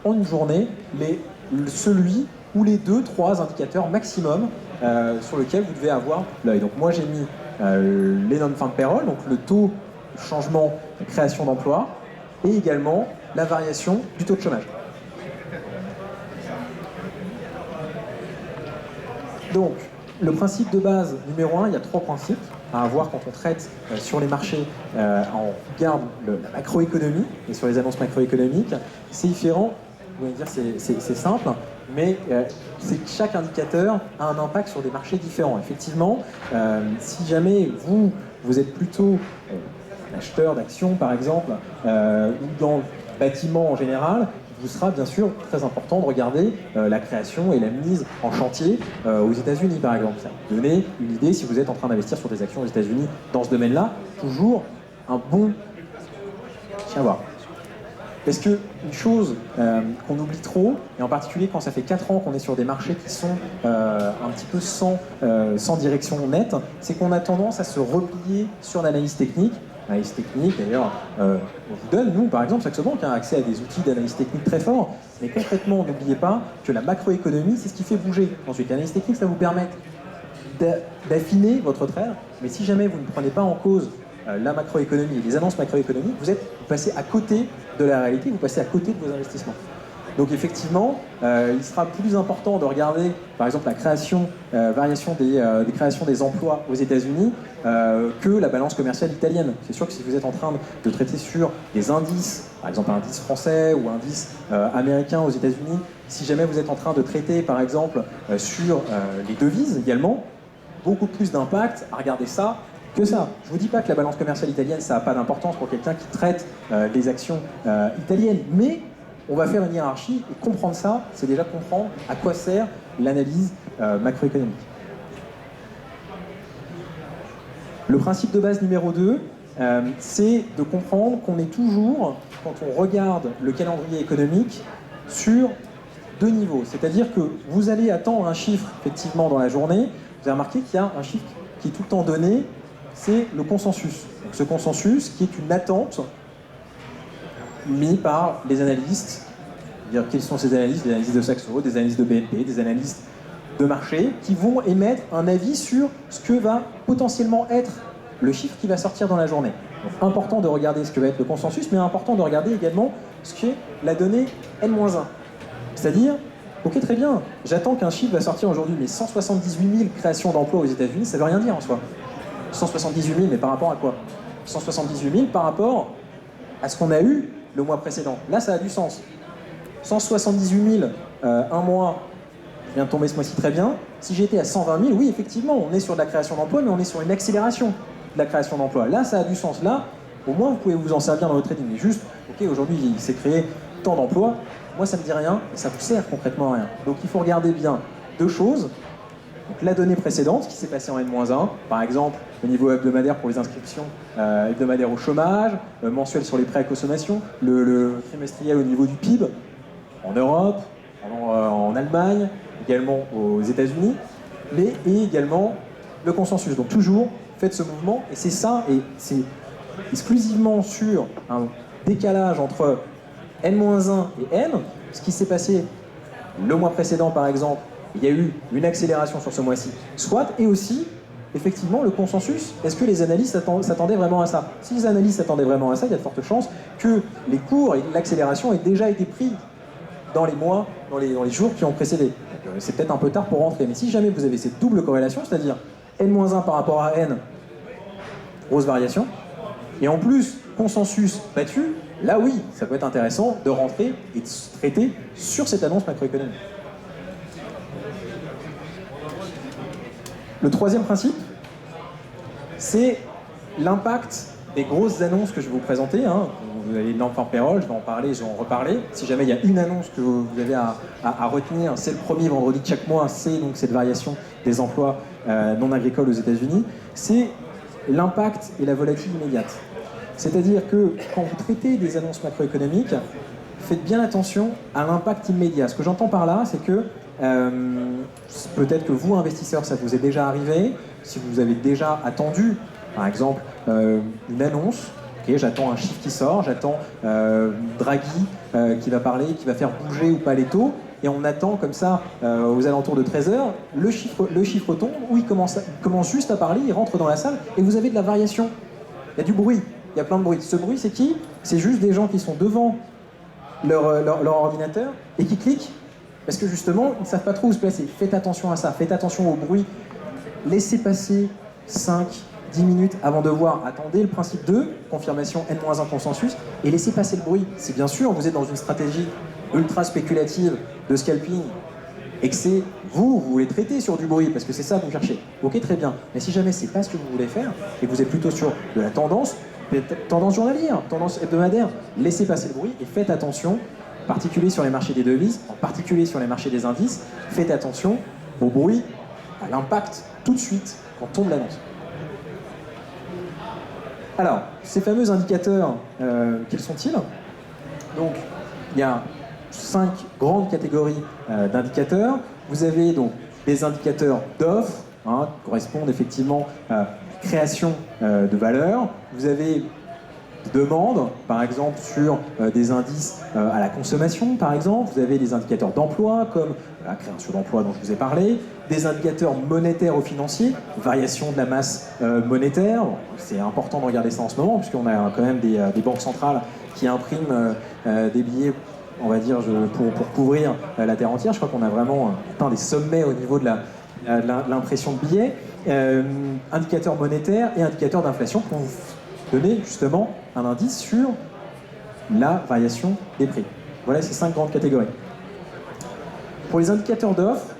en une journée celui ou les 2-3 indicateurs maximum sur lesquels vous devez avoir l'œil. Donc moi j'ai mis les non-farm payroll, donc le taux de changement de création d'emplois, et également la variation du taux de chômage. Donc, le principe de base numéro 1, il y a 3 principes à avoir quand on traite sur les marchés, on regarde la macroéconomie, et sur les annonces macroéconomiques, c'est différent, vous allez dire c'est simple, mais c'est que chaque indicateur a un impact sur des marchés différents. Effectivement, si jamais vous êtes plutôt acheteur d'actions par exemple, ou dans le bâtiment en général, il vous sera bien sûr très important de regarder la création et la mise en chantier aux États-Unis par exemple. Ça va vous donner une idée si vous êtes en train d'investir sur des actions aux États-Unis dans ce domaine-là, toujours un bon savoir. Parce qu'une chose qu'on oublie trop, et en particulier quand ça fait 4 ans qu'on est sur des marchés qui sont un petit peu sans direction nette, c'est qu'on a tendance à se replier sur l'analyse technique. L'analyse technique, d'ailleurs, on vous donne, nous, par exemple, Saxo Bank, accès à des outils d'analyse technique très forts, mais concrètement, n'oubliez pas que la macroéconomie, c'est ce qui fait bouger. Ensuite, l'analyse technique, ça vous permet d'affiner votre trade, mais si jamais vous ne prenez pas en cause la macroéconomie et les annonces macroéconomiques, vous passez à côté de la réalité, vous passez à côté de vos investissements. Donc effectivement, il sera plus important de regarder, par exemple, la variation des créations des emplois aux États-Unis que la balance commerciale italienne. C'est sûr que si vous êtes en train de traiter sur des indices, par exemple un indice français ou un indice américain aux États-Unis, si jamais vous êtes en train de traiter, par exemple, sur les devises également, beaucoup plus d'impact à regarder ça que ça. Je ne vous dis pas que la balance commerciale italienne, ça n'a pas d'importance pour quelqu'un qui traite les actions italiennes, mais on va faire une hiérarchie et comprendre ça, c'est déjà comprendre à quoi sert l'analyse macroéconomique. Le principe de base numéro 2, c'est de comprendre qu'on est toujours, quand on regarde le calendrier économique, sur 2 niveaux. C'est-à-dire que vous allez attendre un chiffre, effectivement, dans la journée. Vous avez remarqué qu'il y a un chiffre qui est tout le temps donné, c'est le consensus. Donc ce consensus qui est une attente mis par les analystes. Dire quels sont ces analystes, des analystes de Saxo, des analystes de BNP, des analystes de marché, qui vont émettre un avis sur ce que va potentiellement être le chiffre qui va sortir dans la journée. Donc important de regarder ce que va être le consensus, mais important de regarder également ce qu'est la donnée N-1. C'est-à-dire, ok très bien, j'attends qu'un chiffre va sortir aujourd'hui, mais 178 000 créations d'emplois aux États-Unis, ça ne veut rien dire en soi. 178 000, mais par rapport à quoi? 178 000 par rapport à ce qu'on a eu le mois précédent. Là, ça a du sens. 178 000, un mois, je viens de tomber ce mois-ci très bien. Si j'étais à 120 000, oui, effectivement, on est sur de la création d'emplois, mais on est sur une accélération de la création d'emplois. Là, ça a du sens. Là, au moins, vous pouvez vous en servir dans votre trading. Mais juste, ok, aujourd'hui, il s'est créé tant d'emplois. Moi, ça ne me dit rien, et ça vous sert concrètement à rien. Donc, il faut regarder bien 2 choses. Donc, la donnée précédente, ce qui s'est passé en N-1, par exemple, au niveau hebdomadaire pour les inscriptions hebdomadaires au chômage, mensuel sur les prêts à consommation, le trimestriel au niveau du PIB, en Europe, en Allemagne, également aux États-Unis, mais et également le consensus. Donc toujours, faites ce mouvement, et c'est ça, et c'est exclusivement sur un décalage entre N-1 et N, ce qui s'est passé le mois précédent par exemple, il y a eu une accélération sur ce mois-ci, soit, et aussi, effectivement, le consensus, est-ce que les analystes s'attendaient vraiment à ça? Si les analystes s'attendaient vraiment à ça, il y a de fortes chances que les cours et l'accélération aient déjà été pris dans les mois, dans les jours qui ont précédé. C'est peut-être un peu tard pour rentrer, mais si jamais vous avez cette double corrélation, c'est-à-dire N-1 par rapport à N, grosse variation, et en plus, consensus battu, là oui, ça peut être intéressant de rentrer et de se traiter sur cette annonce macroéconomique. Le troisième principe, c'est l'impact des grosses annonces que je vais vous présenter. Vous avez non-farm payroll, je vais en parler, je vais en reparler. Si jamais il y a une annonce que vous avez à retenir, c'est le premier vendredi de chaque mois, c'est donc cette variation des emplois non agricoles aux États-Unis, c'est l'impact et la volatilité immédiate. C'est-à-dire que quand vous traitez des annonces macroéconomiques, faites bien attention à l'impact immédiat. Ce que j'entends par là, c'est que peut-être que vous, investisseurs, ça vous est déjà arrivé, si vous avez déjà attendu, par exemple, une annonce, okay, j'attends un chiffre qui sort, j'attends Draghi qui va parler, qui va faire bouger ou pas les taux, et on attend comme ça, aux alentours de 13h, le chiffre tombe, où il commence juste à parler, il rentre dans la salle, et vous avez de la variation. Il y a du bruit, il y a plein de bruit. Ce bruit, c'est qui? C'est juste des gens qui sont devant leur ordinateur et qui cliquent, parce que justement, ils ne savent pas trop où se placer. Faites attention à ça, faites attention au bruit. Laissez passer 5-10 minutes avant de voir. Attendez le principe 2, confirmation N-1 consensus, et laissez passer le bruit. Si bien sûr vous êtes dans une stratégie ultra spéculative de scalping et que c'est vous voulez traiter sur du bruit, parce que c'est ça que vous cherchez, ok, très bien. Mais si jamais c'est pas ce que vous voulez faire et que vous êtes plutôt sur de la tendance journalière, tendance hebdomadaire, laissez passer le bruit et faites attention, en particulier sur les marchés des devises, en particulier sur les marchés des indices, faites attention au bruit, à l'impact tout de suite quand tombe l'annonce. Alors, ces fameux indicateurs, quels sont-ils? Donc, il y a 5 grandes catégories d'indicateurs. Vous avez donc des indicateurs d'offres, qui correspondent effectivement à création de valeur. Vous avez des demandes, par exemple sur des indices à la consommation, par exemple. Vous avez des indicateurs d'emploi, comme la création d'emploi dont je vous ai parlé, des indicateurs monétaires ou financiers, variation de la masse monétaire. Bon, c'est important de regarder ça en ce moment, puisqu'on a quand même des banques centrales qui impriment des billets, on va dire, pour couvrir la terre entière. Je crois qu'on a vraiment atteint des sommets au niveau de l'impression de billets. Indicateurs monétaires et indicateurs d'inflation pour vous donner justement un indice sur la variation des prix. Voilà ces 5 grandes catégories. Pour les indicateurs d'offres,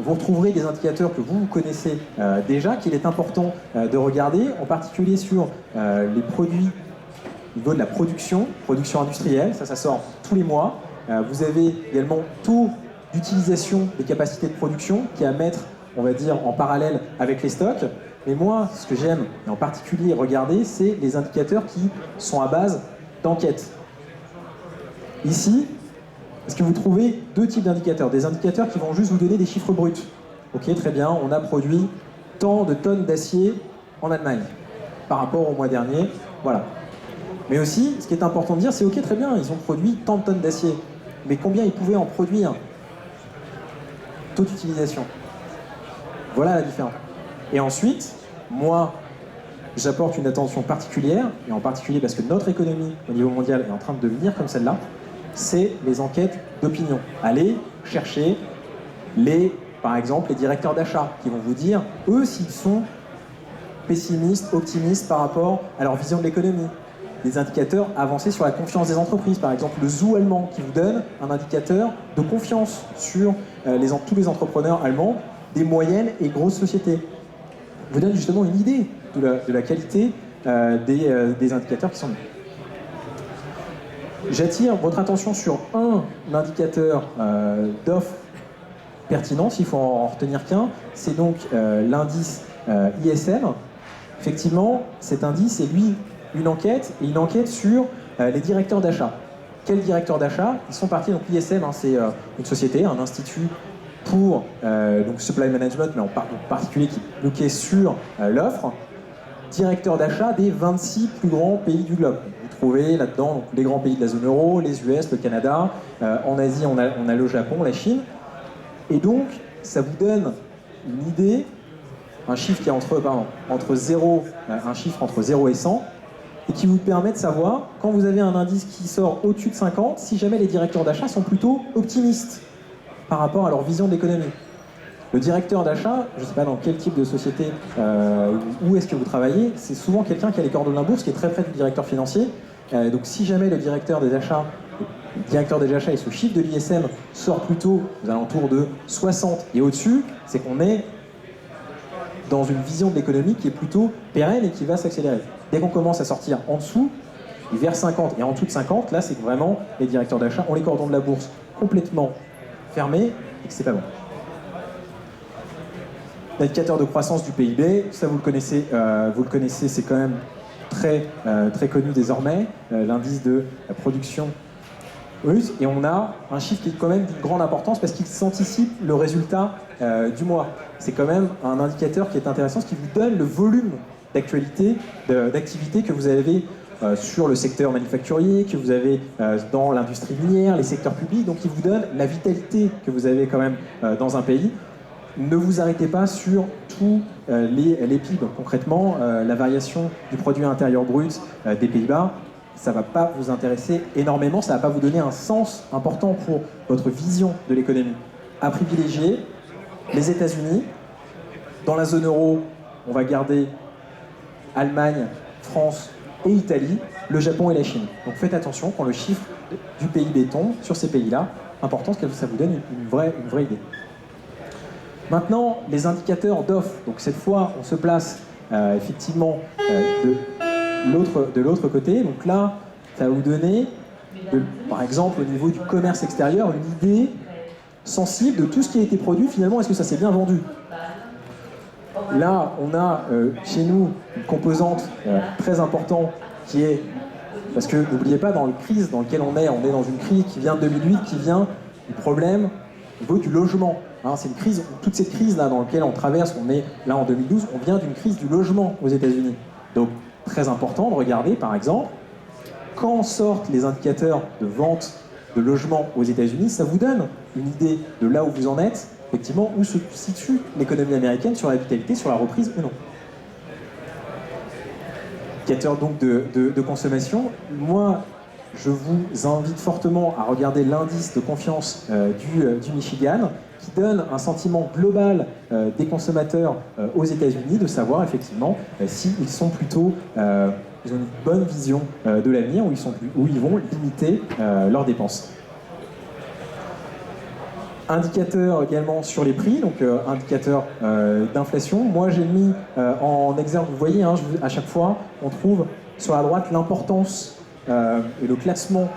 vous retrouverez des indicateurs que vous connaissez déjà, qu'il est important de regarder, en particulier sur les produits au niveau de la production industrielle, ça sort tous les mois. Vous avez également taux d'utilisation des capacités de production qui est à mettre, on va dire, en parallèle avec les stocks. Mais moi, ce que j'aime, et en particulier regarder, c'est les indicateurs qui sont à base d'enquêtes. Ici, est-ce que vous trouvez 2 types d'indicateurs? Des indicateurs qui vont juste vous donner des chiffres bruts. Ok, très bien, on a produit tant de tonnes d'acier en Allemagne par rapport au mois dernier. Voilà. Mais aussi, ce qui est important de dire, c'est ok, très bien, ils ont produit tant de tonnes d'acier. Mais combien ils pouvaient en produire? Taux d'utilisation. Voilà la différence. Et ensuite, moi, j'apporte une attention particulière, et en particulier parce que notre économie au niveau mondial est en train de devenir comme celle-là, c'est les enquêtes d'opinion. Allez chercher par exemple, les directeurs d'achat qui vont vous dire, eux, s'ils sont pessimistes, optimistes par rapport à leur vision de l'économie. Des indicateurs avancés sur la confiance des entreprises, par exemple le ZOO allemand qui vous donne un indicateur de confiance sur tous les entrepreneurs allemands des moyennes et grosses sociétés. Vous donne justement une idée de la qualité des indicateurs qui sont mis. J'attire votre attention sur un indicateur d'offre pertinent, s'il faut en retenir qu'un, c'est donc l'indice ISM. Effectivement, cet indice est lui une enquête sur les directeurs d'achat. Quels directeurs d'achat? Ils sont partis, donc l'ISM, c'est une société, un institut pour donc supply management, mais en particulier qui est bloqué sur l'offre, directeur d'achat des 26 plus grands pays du globe. Vous trouvez là-dedans donc, les grands pays de la zone euro, les US, le Canada, en Asie on a le Japon, la Chine, et donc ça vous donne une idée, un chiffre qui est entre 0, un chiffre entre 0 et 100, et qui vous permet de savoir, quand vous avez un indice qui sort au-dessus de 50, si jamais les directeurs d'achat sont plutôt optimistes par rapport à leur vision de l'économie. Le directeur d'achat, je ne sais pas dans quel type de société, où est-ce que vous travaillez, c'est souvent quelqu'un qui a les cordons de la bourse, qui est très près du directeur financier. Donc si jamais le directeur des achats et ce chiffre de l'ISM sort plutôt aux alentours de 60 et au-dessus, c'est qu'on est dans une vision de l'économie qui est plutôt pérenne et qui va s'accélérer. Dès qu'on commence à sortir en dessous, vers 50 et en dessous de 50, là c'est que vraiment les directeurs d'achat ont les cordons de la bourse complètement fermés et que c'est pas bon. L'indicateur de croissance du PIB, ça vous le connaissez, c'est quand même très connu désormais, l'indice de la production russe, et on a un chiffre qui est quand même d'une grande importance parce qu'il s'anticipe le résultat du mois. C'est quand même un indicateur qui est intéressant, ce qui vous donne le volume d'activité que vous avez sur le secteur manufacturier, que vous avez dans l'industrie minière, les secteurs publics, donc qui vous donnent la vitalité que vous avez quand même dans un pays. Ne vous arrêtez pas sur tous les PIB. Concrètement, la variation du produit intérieur brut des Pays-Bas, ça ne va pas vous intéresser énormément, ça ne va pas vous donner un sens important pour votre vision de l'économie. À privilégier, les États-Unis. Dans la zone euro, on va garder Allemagne, France et Italie, le Japon et la Chine. Donc faites attention quand le chiffre du PIB tombe sur ces pays-là. Important, parce que ça vous donne une vraie idée. Maintenant, les indicateurs d'offres. Donc cette fois, on se place effectivement de l'autre côté. Donc là, ça va vous donner, par exemple, au niveau du commerce extérieur, une idée sensible de tout ce qui a été produit. Finalement, est-ce que ça s'est bien vendu? Là, on a chez nous une composante très importante qui est, parce que n'oubliez pas, dans la crise dans laquelle on est dans une crise qui vient de 2008, qui vient du problème au niveau du logement. Hein, c'est une crise, toute cette crise-là dans laquelle on traverse, on est là en 2012, on vient d'une crise du logement aux États-Unis. Donc, très important de regarder, par exemple, quand sortent les indicateurs de vente de logements aux États-Unis, ça vous donne une idée de là où vous en êtes, effectivement, où se situe l'économie américaine sur la vitalité, sur la reprise ou non. Indicateur donc de consommation. Moi, je vous invite fortement à regarder l'indice de confiance du Michigan, qui donne un sentiment global des consommateurs aux États-Unis, de savoir effectivement s'ils sont plutôt, ils ont une bonne vision de l'avenir, où ils vont limiter leurs dépenses. Indicateur également sur les prix, donc indicateur d'inflation. Moi j'ai mis en exergue, vous voyez, hein, à chaque fois, on trouve sur la droite l'importance et le classement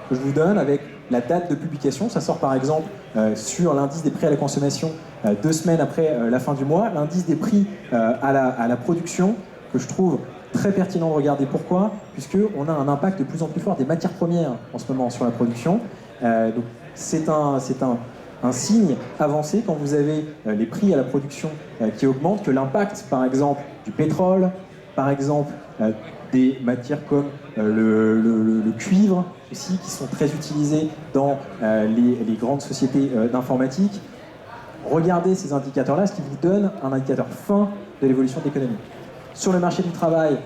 que je vous donne avec la date de publication. Ça sort par exemple sur l'indice des prix à la consommation 2 semaines après la fin du mois. L'indice des prix à la production, que je trouve très pertinent de regarder. Pourquoi? Puisqu'on a un impact de plus en plus fort des matières premières en ce moment sur la production. Donc c'est un signe avancé quand vous avez les prix à la production qui augmentent, que l'impact, par exemple, du pétrole, par exemple, des matières comme le cuivre, aussi, qui sont très utilisés dans les grandes sociétés d'informatique. Regardez ces indicateurs-là, ce qui vous donne un indicateur fin de l'évolution de l'économie. Sur le marché du travail,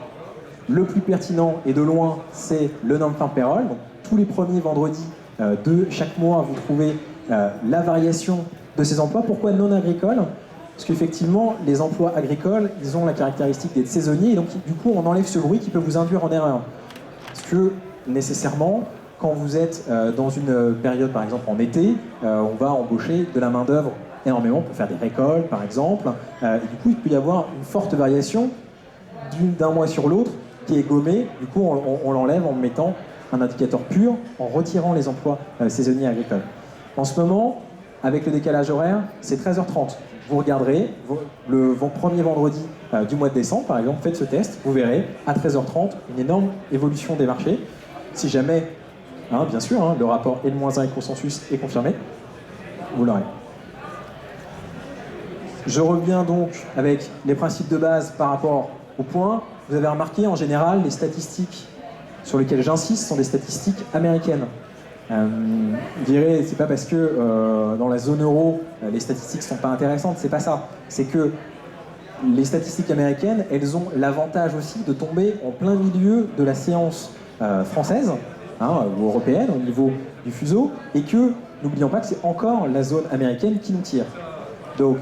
le plus pertinent et de loin, c'est le non-farm payroll. Donc, tous les premiers vendredis de chaque mois, vous trouvez la variation de ces emplois. Pourquoi non agricoles? Parce qu'effectivement, les emplois agricoles, ils ont la caractéristique d'être saisonniers, et donc du coup, on enlève ce bruit qui peut vous induire en erreur. Parce que, nécessairement, quand vous êtes dans une période, par exemple en été, on va embaucher de la main-d'œuvre énormément pour faire des récoltes, par exemple, et du coup, il peut y avoir une forte variation d'un mois sur l'autre qui est gommée. Du coup, on l'enlève en mettant un indicateur pur, en retirant les emplois saisonniers agricoles. En ce moment, avec le décalage horaire, c'est 13h30. Vous regarderez le premier vendredi du mois de décembre, par exemple, faites ce test, vous verrez à 13h30 une énorme évolution des marchés. Si jamais, hein, bien sûr, hein, le rapport N-1 et consensus est confirmé, vous l'aurez. Je reviens donc avec les principes de base par rapport au point. Vous avez remarqué, en général, les statistiques sur lesquelles j'insiste sont des statistiques américaines. Je dirais, c'est pas parce que dans la zone euro, les statistiques sont pas intéressantes, c'est pas ça. C'est que les statistiques américaines, elles ont l'avantage aussi de tomber en plein milieu de la séance française, hein, ou européenne, au niveau du fuseau, et que, n'oublions pas que c'est encore la zone américaine qui nous tire. Donc,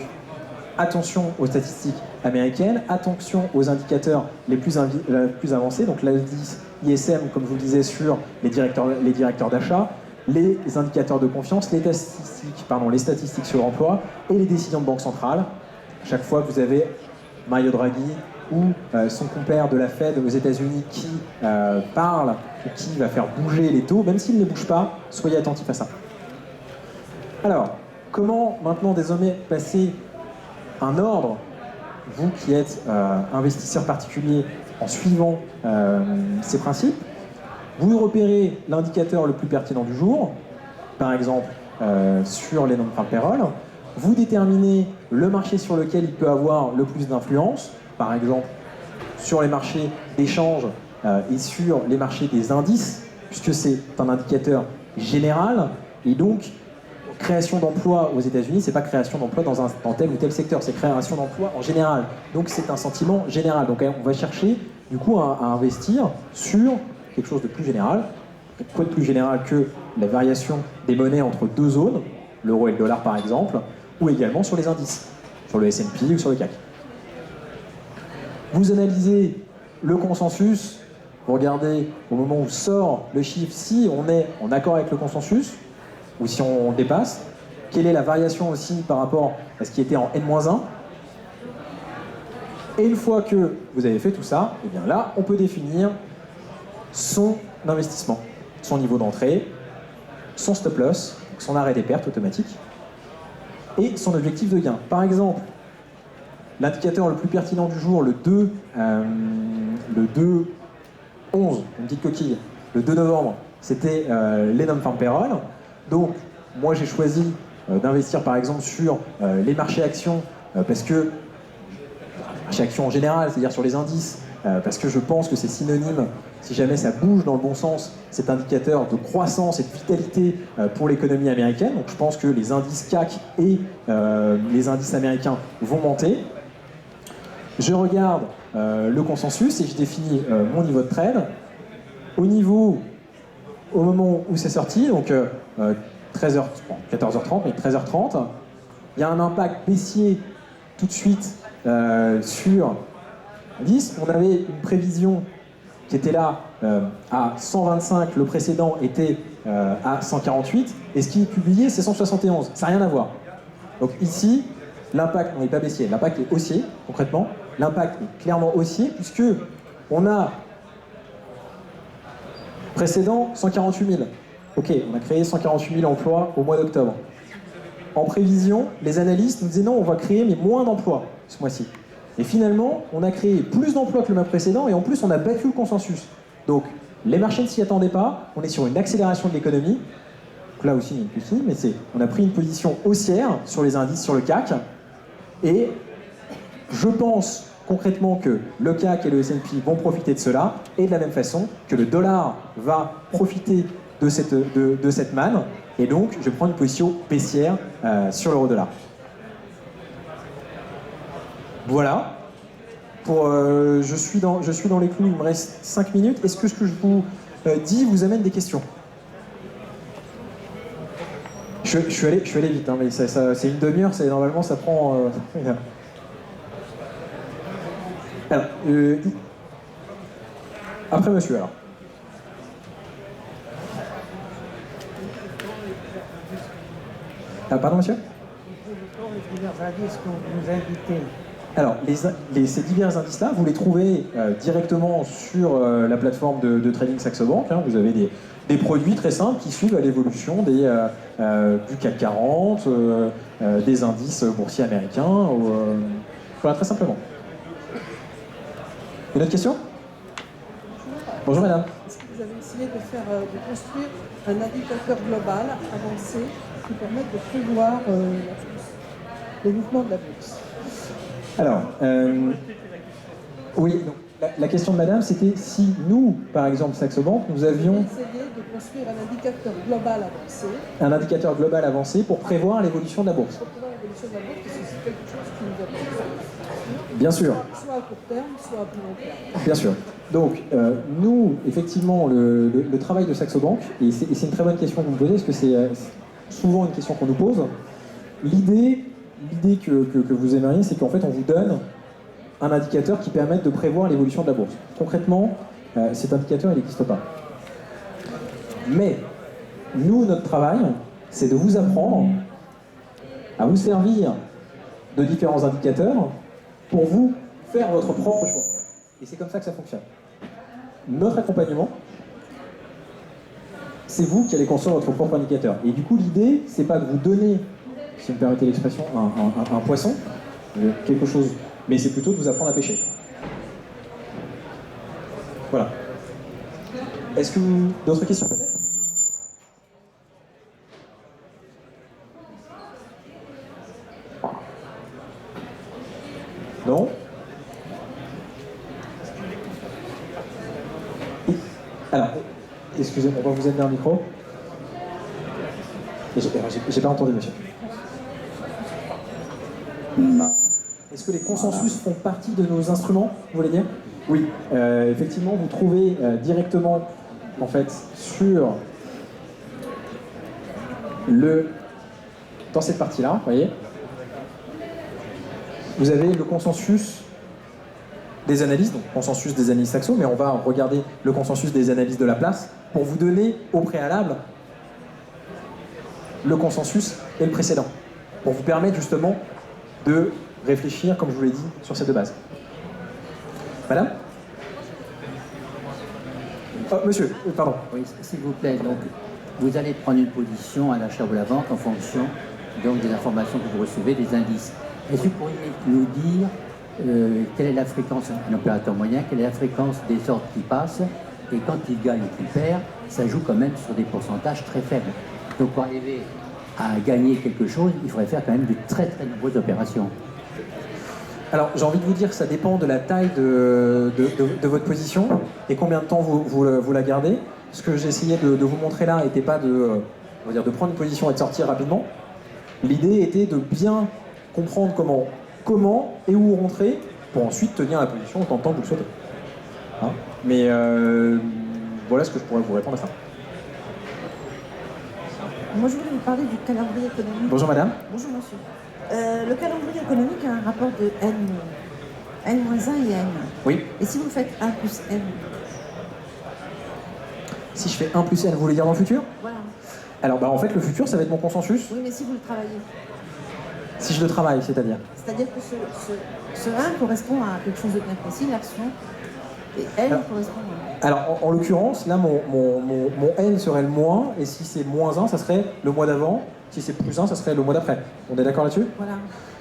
attention aux statistiques américaines, attention aux indicateurs les plus avancés, donc l'indice ISM, comme je vous le disais, sur les directeurs d'achat, les indicateurs de confiance, les statistiques sur l'emploi et les décisions de banque centrale. Chaque fois que vous avez Mario Draghi ou son compère de la Fed aux États-Unis qui parle ou qui va faire bouger les taux, même s'ils ne bougent pas, soyez attentifs à ça. Alors, comment maintenant désormais passer un ordre, vous qui êtes investisseur particulier, en suivant ces principes? Vous repérez l'indicateur le plus pertinent du jour, par exemple sur les non-farm payroll. Vous déterminez le marché sur lequel il peut avoir le plus d'influence, par exemple sur les marchés d'échange et sur les marchés des indices, puisque c'est un indicateur général, et donc création d'emplois aux États-Unis, c'est pas création d'emplois dans tel ou tel secteur, c'est création d'emplois en général. Donc c'est un sentiment général. Donc on va chercher du coup à investir sur quelque chose de plus général. Quoi de plus général que la variation des monnaies entre deux zones, l'euro et le dollar par exemple, ou également sur les indices, sur le S&P ou sur le CAC. Vous analysez le consensus, vous regardez au moment où sort le chiffre si on est en accord avec le consensus, ou si on dépasse, quelle est la variation aussi par rapport à ce qui était en N-1. Et une fois que vous avez fait tout ça, et bien là, on peut définir son investissement, son niveau d'entrée, son stop loss, son arrêt des pertes automatique, et son objectif de gain. Par exemple, l'indicateur le plus pertinent du jour, le 2-11, une petite coquille, le 2 novembre, c'était les non-farm payroll. Donc, moi j'ai choisi d'investir par exemple sur les marchés actions, parce que, marchés actions en général, c'est-à-dire sur les indices, parce que je pense que c'est synonyme, si jamais ça bouge dans le bon sens, cet indicateur de croissance et de vitalité pour l'économie américaine. Donc je pense que les indices CAC et les indices américains vont monter. Je regarde le consensus et je définis mon niveau de trade. Au moment où c'est sorti, donc 13h, 14h30, mais 13h30, il y a un impact baissier tout de suite sur 10. On avait une prévision qui était là à 125, le précédent était à 148, et ce qui est publié, c'est 171. Ça n'a rien à voir. Donc ici, l'impact n'est pas baissier, l'impact est haussier, concrètement. L'impact est clairement haussier, puisque on a précédent 148 000. Ok, on a créé 148 000 emplois au mois d'octobre. En prévision, les analystes nous disaient non, on va créer mais moins d'emplois ce mois-ci. Et finalement, on a créé plus d'emplois que le mois précédent et en plus on a battu le consensus. Donc les marchés ne s'y attendaient pas, on est sur une accélération de l'économie. Donc là aussi il y a une petite, mais on a pris une position haussière sur les indices, sur le CAC. Et je pense concrètement que le CAC et le S&P vont profiter de cela, et de la même façon que le dollar va profiter de cette manne, et donc je prends une position baissière sur l'euro-dollar. Voilà. Je suis dans les clous, il me reste 5 minutes. Est-ce que ce que je vous dis vous amène des questions? Je suis allé vite, hein, mais c'est une demi-heure, normalement ça prend... Alors, après monsieur, alors. Ah, pardon, monsieur? Les divers indices que vous nous invitez. Alors, ces divers indices-là, vous les trouvez directement sur la plateforme de trading Saxo Bank. Hein. Vous avez des produits très simples qui suivent l'évolution du CAC 40, des indices boursiers américains. Voilà, très simplement. Une autre question? Bonjour madame. Est-ce que vous avez essayé de construire un indicateur global avancé qui permette de prévoir le mouvement de la bourse? Alors, oui, donc, la question de madame, c'était si nous, par exemple, Saxo Bank, nous avions... Essayé de construire un indicateur global avancé. Un indicateur global avancé pour prévoir l'évolution de la bourse. Pour prévoir l'évolution de la bourse, parce que c'est quelque chose qui nous intéresse. Bien sûr. Soit à court terme, soit à plus long terme. Bien sûr. Donc, nous, effectivement, le travail de Saxo Bank, et c'est une très bonne question que vous me posez, parce que c'est souvent une question qu'on nous pose. L'idée que vous aimeriez, c'est qu'en fait, on vous donne un indicateur qui permette de prévoir l'évolution de la bourse. Concrètement, cet indicateur, il n'existe pas. Mais, nous, notre travail, c'est de vous apprendre à vous servir de différents indicateurs pour vous faire votre propre choix. Et c'est comme ça que ça fonctionne. Notre accompagnement, c'est vous qui allez construire votre propre indicateur. Et du coup, l'idée, c'est pas de vous donner, si vous me permettez l'expression, un poisson, quelque chose, mais c'est plutôt de vous apprendre à pêcher. Voilà. Est-ce que vous... D'autres questions peut-être? Non? Alors, excusez-moi, on va vous amener un micro. J'ai pas entendu, monsieur. Est-ce que les consensus font partie de nos instruments, vous voulez dire? Oui. Effectivement, vous trouvez directement, en fait, dans cette partie-là, vous voyez, vous avez le consensus des analyses, donc consensus des analyses Saxo, mais on va regarder le consensus des analyses de la place pour vous donner au préalable le consensus et le précédent, pour vous permettre justement de réfléchir, comme je vous l'ai dit, sur ces deux bases. Madame? Oh, monsieur, pardon. Oui, s'il vous plaît. Donc, vous allez prendre une position à l'achat ou à la vente en fonction donc, des informations que vous recevez, des indices. Est-ce que vous pourriez nous dire quelle est la fréquence d'un opérateur moyen, quelle est la fréquence des ordres qui passent, et quand il gagne ou qu'il perd, ça joue quand même sur des pourcentages très faibles. Donc pour arriver à gagner quelque chose, il faudrait faire quand même de très très nombreuses opérations. Alors j'ai envie de vous dire que ça dépend de la taille de votre position et combien de temps vous la gardez. Ce que j'ai essayé de vous montrer là n'était pas on va dire, de prendre une position et de sortir rapidement. L'idée était de bien comprendre comment et où rentrer pour ensuite tenir la position autant de temps que vous le souhaitez. Hein, mais voilà ce que je pourrais vous répondre à ça. Moi, je voulais vous parler du calendrier économique. Bonjour madame. Bonjour monsieur. Le calendrier économique a un rapport de N-1 et N. Oui. Et si vous faites 1 plus N? Si je fais 1 plus N, vous voulez dire dans le futur? Voilà. Alors en fait le futur ça va être mon consensus. Oui, mais si vous le travaillez. Si je le travaille, c'est-à-dire? C'est-à-dire que ce 1 correspond à quelque chose de bien précis, l'action, et N correspond à... Alors, en l'occurrence, là, mon N serait le moins, et si c'est moins 1, ça serait le mois d'avant. Si c'est plus 1, ça serait le mois d'après. On est d'accord là-dessus? Voilà.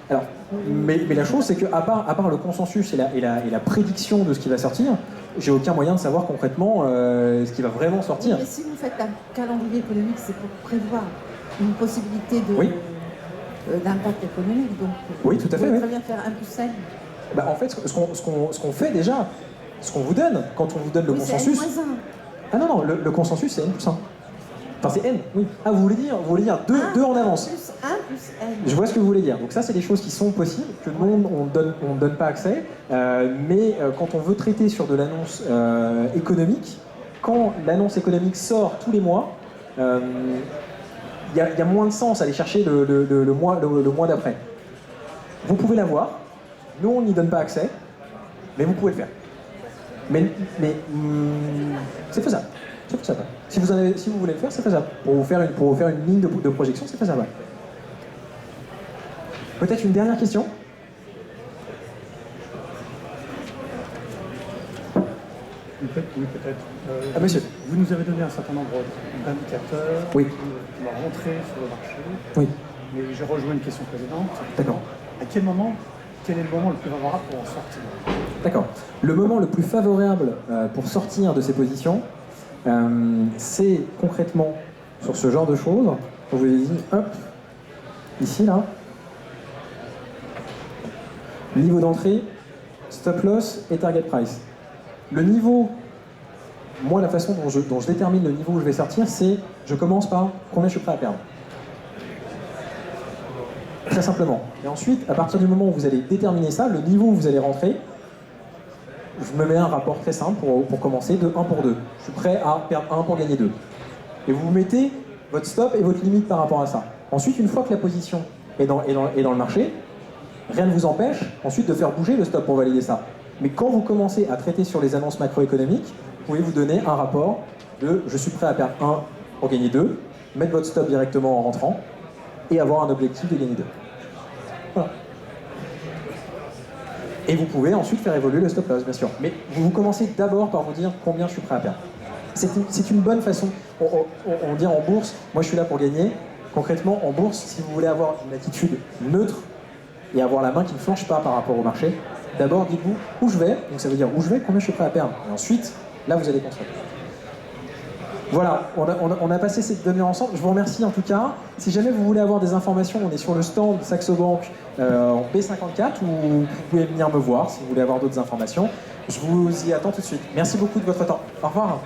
Alors, mais la chose, c'est qu'à part le consensus et la prédiction de ce qui va sortir, j'ai aucun moyen de savoir concrètement ce qui va vraiment sortir. Oui, mais si vous faites un calendrier économique, c'est pour prévoir une possibilité de... Oui. D'impact économique, donc oui, tout à fait. Vous pouvez oui. très bien faire 1 plus N. Bah, en fait, ce qu'on fait déjà, ce qu'on vous donne, quand on vous donne le consensus... C'est N-1. Ah non, le consensus, c'est N plus 1. Enfin, c'est N, oui. Ah, vous voulez dire 2 en avance. 1 plus N. Je vois ce que vous voulez dire. Donc ça, c'est des choses qui sont possibles, que nous, on ne donne pas accès. Mais quand on veut traiter sur de l'annonce économique, quand l'annonce économique sort tous les mois, il y a moins de sens à aller chercher le mois d'après. Vous pouvez l'avoir, nous on n'y donne pas accès, mais vous pouvez le faire. Mais c'est faisable. C'est faisable. Si vous voulez le faire, c'est faisable. Pour vous faire une ligne de projection, c'est faisable. Peut-être une dernière question? Oui, peut-être. Monsieur. Vous nous avez donné un certain nombre d'indicateurs Oui. qui vont rentrer sur le marché. Oui. Mais je rejoins une question précédente. D'accord. Quel est le moment le plus favorable pour en sortir? D'accord. Le moment le plus favorable pour sortir de ces positions, c'est concrètement sur ce genre de choses. On vous dit, hop, ici, là. Niveau d'entrée, stop loss et target price. Le niveau, moi la façon dont je détermine le niveau où je vais sortir, c'est je commence par combien je suis prêt à perdre. Très simplement. Et ensuite, à partir du moment où vous allez déterminer ça, le niveau où vous allez rentrer, je me mets un rapport très simple pour commencer de 1 pour 2. Je suis prêt à perdre 1 pour gagner 2. Et vous mettez votre stop et votre limite par rapport à ça. Ensuite, une fois que la position est dans le marché, rien ne vous empêche ensuite de faire bouger le stop pour valider ça. Mais quand vous commencez à traiter sur les annonces macroéconomiques, vous pouvez vous donner un rapport de je suis prêt à perdre 1 pour gagner 2, mettre votre stop directement en rentrant et avoir un objectif de gagner 2. Voilà. Et vous pouvez ensuite faire évoluer le stop loss, bien sûr. Mais vous commencez d'abord par vous dire combien je suis prêt à perdre. C'est une bonne façon. On dit en bourse, moi je suis là pour gagner. Concrètement, en bourse, si vous voulez avoir une attitude neutre et avoir la main qui ne flanche pas par rapport au marché, d'abord dites-vous où je vais, donc ça veut dire où je vais, combien je suis prêt à perdre. Et ensuite, là vous allez construire. Voilà, on a passé cette demi-heure ensemble. Je vous remercie en tout cas. Si jamais vous voulez avoir des informations, on est sur le stand Saxo Bank en B54 où vous pouvez venir me voir si vous voulez avoir d'autres informations. Je vous y attends tout de suite. Merci beaucoup de votre temps. Au revoir.